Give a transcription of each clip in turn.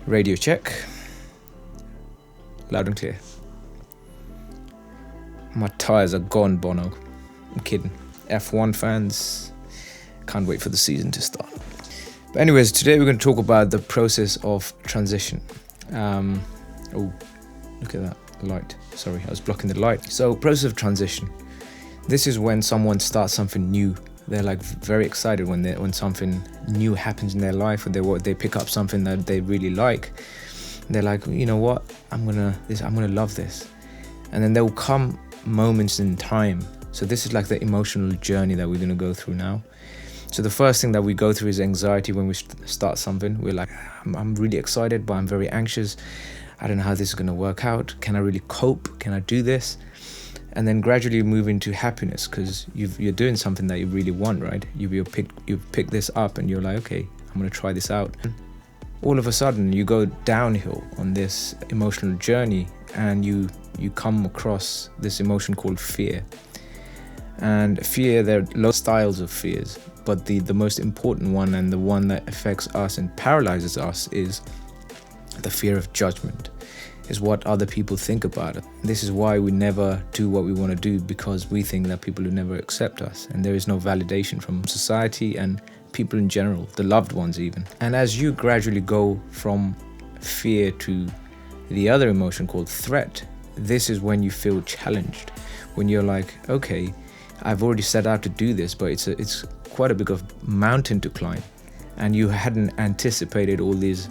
Radio check. Loud and clear. My tyres are gone, Bono. I'm kidding. F1 fans, can't wait for the season to start. But anyways, today we're going to talk about the process of transition. Oh, look at that light. Sorry, I was blocking the light. So, process of transition. This is when someone starts something new. They're like very excited when something new happens in their life, or they pick up something that they really like. They're like, you know what, I'm gonna love this. And then there will come moments in time. So this is like the emotional journey that we're gonna go through now. So the first thing that we go through is anxiety when we start something. We're like, I'm really excited, but I'm very anxious. I don't know how this is gonna work out. Can I really cope? Can I do this? And then gradually move into happiness, because you're doing something that you really want, right? You pick this up and you're like, okay, I'm gonna try this out. All of a sudden you go downhill on this emotional journey, and you come across this emotion called fear. And fear, there are lots of styles of fears, but the most important one, and the one that affects us and paralyzes us, is the fear of judgment, is what other people think about it. This is why we never do what we want to do, because we think that people will never accept us, and there is no validation from society and people in general, the loved ones even. And as you gradually go from fear to the other emotion called threat, this is when you feel challenged, when you're like, okay, I've already set out to do this, but it's quite a big of mountain to climb, and you hadn't anticipated all these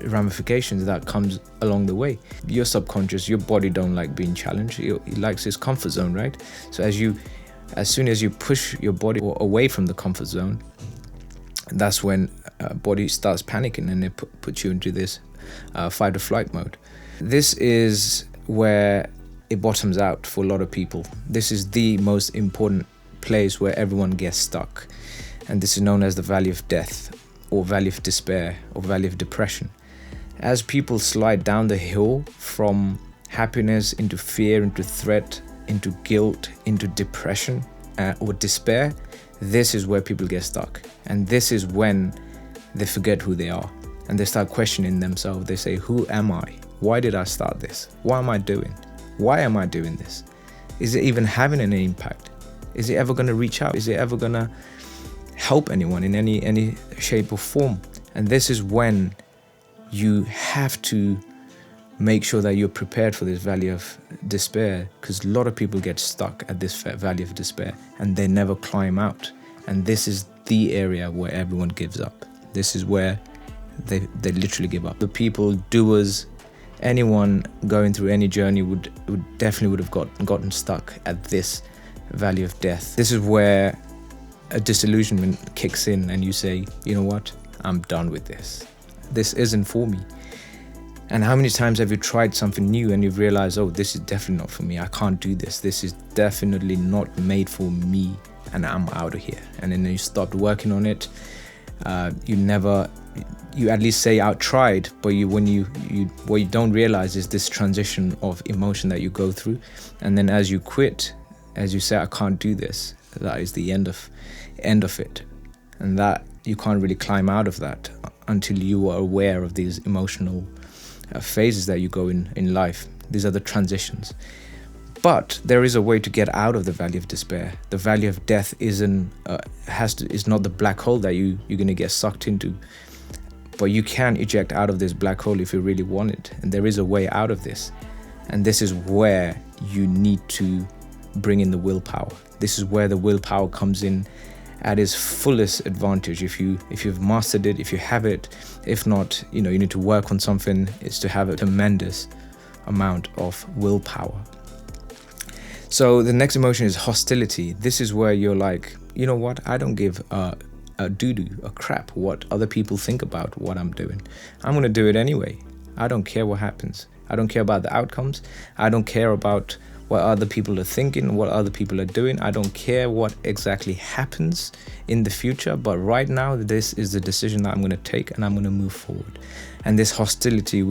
ramifications that comes along the way. Your subconscious, your body don't like being challenged. It likes its comfort zone, right? So as soon as you push your body away from the comfort zone, that's when body starts panicking, and it puts you into this fight or flight mode. This is where it bottoms out for a lot of people. This is the most important place where everyone gets stuck, and this is known as the valley of death, or valley of despair, or valley of depression. As people slide down the hill from happiness into fear, into threat, into guilt, into depression or despair, this is where people get stuck. And this is when they forget who they are, and they start questioning themselves. They say, who am I? Why did I start this? What am I doing? Why am I doing this? Is it even having any impact? Is it ever going to reach out? Is it ever going to help anyone in any shape or form? And this is when you have to make sure that you're prepared for this valley of despair, because a lot of people get stuck at this valley of despair and they never climb out. And this is the area where everyone gives up. This is where they literally give up. The people, doers, anyone going through any journey would definitely have gotten stuck at this valley of death. This is where a disillusionment kicks in, and you say, you know what, I'm done with this. This isn't for me. And how many times have you tried something new and you've realized, oh, this is definitely not for me. I can't do this. This is definitely not made for me, and I'm out of here. And then you stopped working on it. You at least say I tried, but what you don't realize is this transition of emotion that you go through. And then as you quit, as you say, I can't do this, that is the end of it. And that you can't really climb out of that until you are aware of these emotional phases that you go in life. These are the transitions. But there is a way to get out of the valley of despair. The valley of death is not the black hole that you're going to get sucked into. But you can eject out of this black hole if you really want it. And there is a way out of this. And this is where you need to bring in the willpower. This is where the willpower comes in at its fullest advantage. If you've mastered it, if you have it. If not, you need to work on something. It's to have a tremendous amount of willpower. So the next emotion is hostility. This is where you're like, you know what, I don't give a crap what other people think about what I'm doing. I'm going to do it anyway. I don't care what happens. I don't care about the outcomes. I don't care about what other people are thinking, what other people are doing. I don't care what exactly happens in the future, but right now this is the decision that I'm going to take, and I'm going to move forward. And this hostility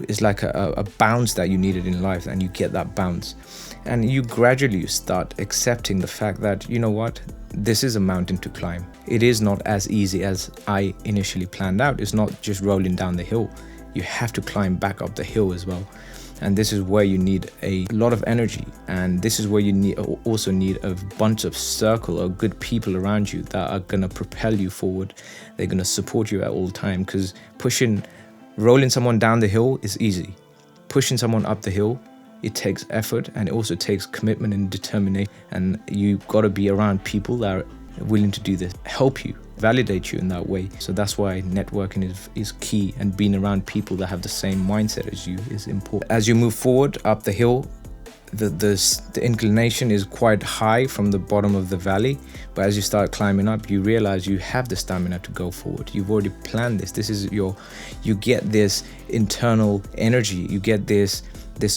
is like a bounce that you needed in life, and you get that bounce, and you gradually start accepting the fact that, you know what, this is a mountain to climb. It is not as easy as I initially planned out. It's not just rolling down the hill. You have to climb back up the hill as well. And this is where you need a lot of energy, and this is where you also need a bunch of circle of good people around you that are going to propel you forward. They're going to support you at all time, because rolling someone down the hill is easy. Pushing someone up the hill, it takes effort, and it also takes commitment and determination, and you got to be around people that are willing to do this, help you, validate you in that way. So that's why networking is key, and being around people that have the same mindset as you is important. As you move forward up the hill, the inclination is quite high from the bottom of the valley, but as you start climbing up, you realize you have the stamina to go forward. You've already planned this. This is you get this internal energy, you get this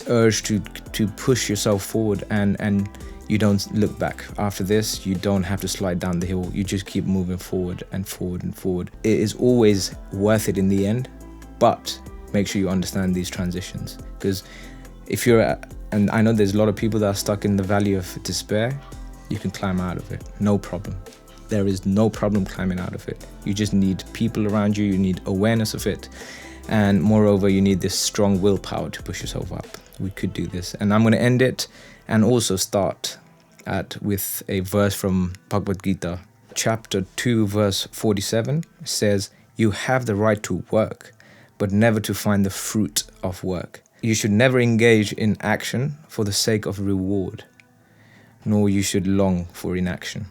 urge to push yourself forward, and you don't look back. After this, you don't have to slide down the hill. You just keep moving forward and forward and forward. It is always worth it in the end, but make sure you understand these transitions. Because if and I know there's a lot of people that are stuck in the valley of despair, you can climb out of it, no problem. There is no problem climbing out of it. You just need people around you, you need awareness of it, and moreover, you need this strong willpower to push yourself up. We could do this. And I'm going to end it and also start with a verse from Bhagavad Gita. Chapter 2, verse 47 says, "You have the right to work, but never to find the fruit of work. You should never engage in action for the sake of reward, nor you should long for inaction."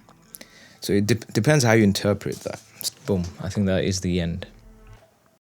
So it depends how you interpret that. Boom, I think that is the end.